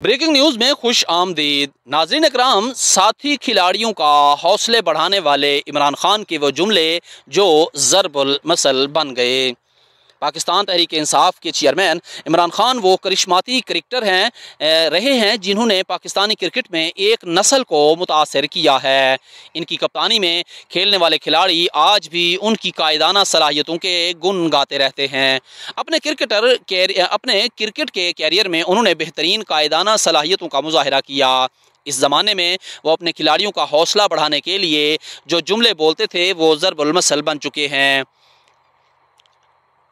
Breaking news में खुश आमदीद। नाज़रीन इकराम, साथी खिलाड़ियों का हौसले बढ़ाने वाले इमरान खान के वो जुमले जो ज़रबुल मसल बन गए। पाकिस्तान तहरीक इंसाफ के चेयरमैन इमरान खान वो करिश्माती क्रिकेटर रहे हैं जिन्होंने पाकिस्तानी क्रिकेट में एक नस्ल को मुतासर किया है। इनकी कप्तानी में खेलने वाले खिलाड़ी आज भी उनकी कायदाना सलाहियतों के गुण गाते रहते हैं। अपने क्रिकेट के कैरियर में उन्होंने बेहतरीन कायदाना सलाहियतों का मुजाहिरा किया। इस ज़माने में वो अपने खिलाड़ियों का हौसला बढ़ाने के लिए जो जुमले बोलते थे वो ज़रबुल मसल बन चुके हैं।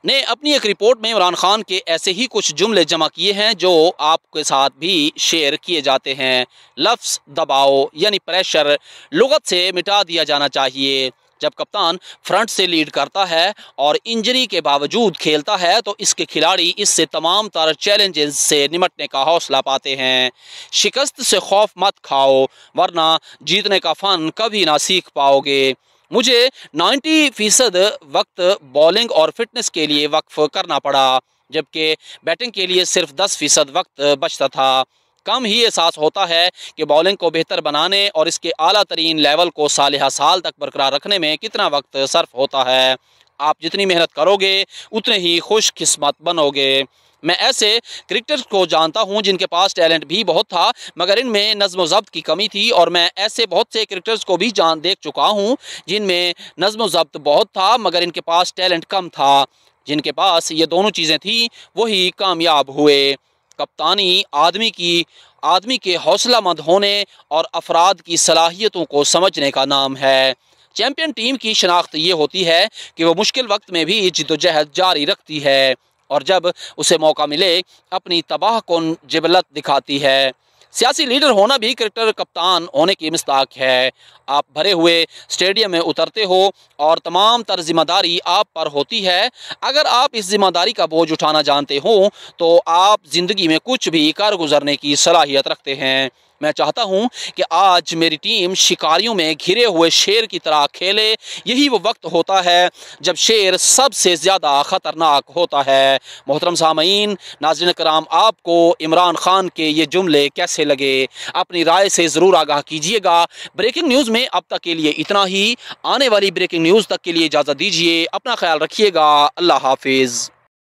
ने अपनी एक रिपोर्ट में इमरान खान के ऐसे ही कुछ जुमले जमा किए हैं जो आपके साथ भी शेयर किए जाते हैं। लफ्ज़ दबाव यानी प्रेशर लुगत से मिटा दिया जाना चाहिए। जब कप्तान फ्रंट से लीड करता है और इंजरी के बावजूद खेलता है तो इसके खिलाड़ी इससे तमाम तरह चैलेंजेस से निमटने का हौसला पाते हैं। शिकस्त से खौफ मत खाओ वरना जीतने का फ़न कभी ना सीख पाओगे। मुझे 90% वक्त बॉलिंग और फिटनेस के लिए वक्फ करना पड़ा, जबकि बैटिंग के लिए सिर्फ 10% वक्त बचता था। कम ही एहसास होता है कि बॉलिंग को बेहतर बनाने और इसके आला तरीन लेवल को साल साल तक बरकरार रखने में कितना वक्त सर्फ होता है। आप जितनी मेहनत करोगे उतने ही खुशकिस्मत बनोगे। मैं ऐसे क्रिकेटर्स को जानता हूं जिनके पास टैलेंट भी बहुत था मगर इनमें नज़्म व ज़ब्त की कमी थी, और मैं ऐसे बहुत से क्रिकेटर्स को भी देख चुका हूं जिनमें नज़्म व ज़ब्त बहुत था मगर इनके पास टैलेंट कम था। जिनके पास ये दोनों चीज़ें थी वही कामयाब हुए। कप्तानी आदमी के हौसलामंद होने और अफराद की सलाहियतों को समझने का नाम है। चैम्पियन टीम की शनाख्त ये होती है कि वो मुश्किल वक्त में भी जिद्दोजहद जारी रखती है और जब उसे मौका मिले अपनी तबाह कुन जिबलत दिखाती है। सियासी लीडर होना भी क्रिकेटर कप्तान होने की मिस्ताक है। आप भरे हुए स्टेडियम में उतरते हो और तमाम तर जिम्मेदारी आप पर होती है। अगर आप इस जिम्मेदारी का बोझ उठाना जानते हो तो आप ज़िंदगी में कुछ भी कर गुजरने की सलाहियत रखते हैं। मैं चाहता हूं कि आज मेरी टीम शिकारियों में घिरे हुए शेर की तरह खेले। यही वो वक्त होता है जब शेर सबसे ज़्यादा ख़तरनाक होता है। मोहतरम सामीन, नाज़रीन कराम, आपको इमरान खान के ये जुमले कैसे लगे अपनी राय से ज़रूर आगाह कीजिएगा। ब्रेकिंग न्यूज़ में अब तक के लिए इतना ही। आने वाली ब्रेकिंग न्यूज़ तक के लिए इजाज़त दीजिए। अपना ख्याल रखिएगा। अल्लाह हाफिज़।